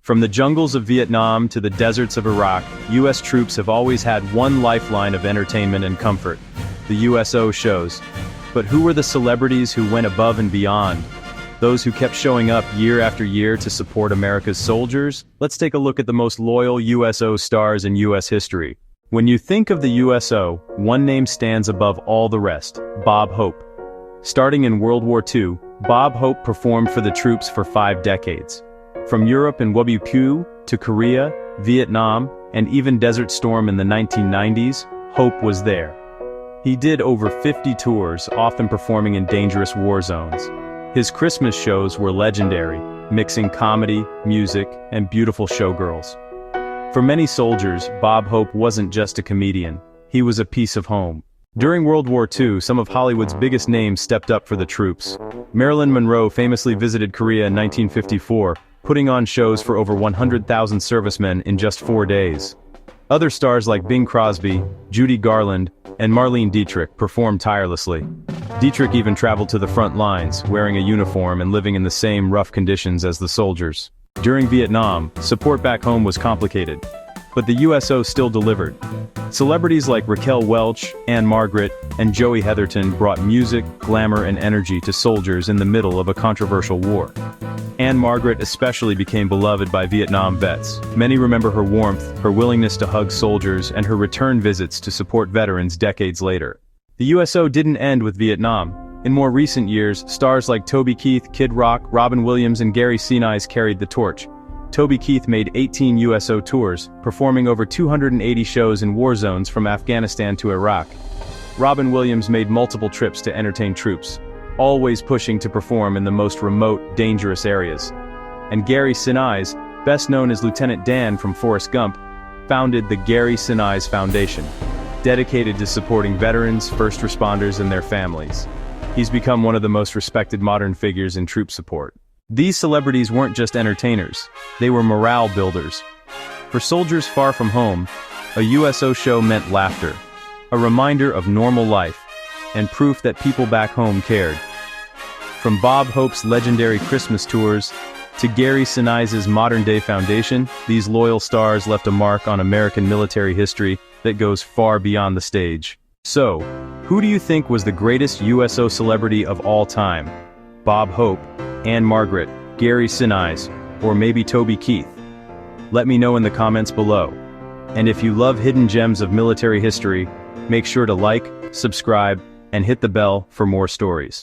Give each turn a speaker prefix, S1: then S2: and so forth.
S1: From the jungles of Vietnam to the deserts of Iraq, U.S. troops have always had one lifeline of entertainment and comfort: the USO shows. But who were the celebrities who went above and beyond? Those who kept showing up year after year to support America's soldiers? Let's take a look at the most loyal USO stars in U.S. history. When you think of the USO, one name stands above all the rest: Bob Hope. Starting in World War II, Bob Hope performed for the troops for 5 decades. From Europe and WWII to Korea, Vietnam, and even Desert Storm in the 1990s, Hope was there. He did over 50 tours, often performing in dangerous war zones. His Christmas shows were legendary, mixing comedy, music, and beautiful showgirls. For many soldiers, Bob Hope wasn't just a comedian. He was a piece of home. During World War II, some of Hollywood's biggest names stepped up for the troops. Marilyn Monroe famously visited Korea in 1954, putting on shows for over 100,000 servicemen in just 4 days. Other stars like Bing Crosby, Judy Garland, and Marlene Dietrich performed tirelessly. Dietrich even traveled to the front lines, wearing a uniform and living in the same rough conditions as the soldiers. During Vietnam, support back home was complicated, but the USO still delivered. Celebrities like Raquel Welch, Ann-Margret, and Joey Heatherton brought music, glamour, and energy to soldiers in the middle of a controversial war. Ann-Margret especially became beloved by Vietnam vets. Many remember her warmth, her willingness to hug soldiers, and her return visits to support veterans decades later. The USO didn't end with Vietnam. In more recent years, stars like Toby Keith, Kid Rock, Robin Williams, and Gary Sinise carried the torch. Toby Keith made 18 USO tours, performing over 280 shows in war zones from Afghanistan to Iraq. Robin Williams made multiple trips to entertain troops, always pushing to perform in the most remote, dangerous areas. And Gary Sinise, best known as Lieutenant Dan from Forrest Gump, founded the Gary Sinise Foundation, dedicated to supporting veterans, first responders, and their families. He's become one of the most respected modern figures in troop support. These celebrities weren't just entertainers, they were morale builders. For soldiers far from home, a USO show meant laughter, a reminder of normal life, and proof that people back home cared. From Bob Hope's legendary Christmas tours to Gary Sinise's modern-day foundation, these loyal stars left a mark on American military history that goes far beyond the stage. So, who do you think was the greatest USO celebrity of all time? Bob Hope, Ann-Margret, Gary Sinise, or maybe Toby Keith? Let me know in the comments below. And if you love hidden gems of military history, make sure to like, subscribe, and hit the bell for more stories.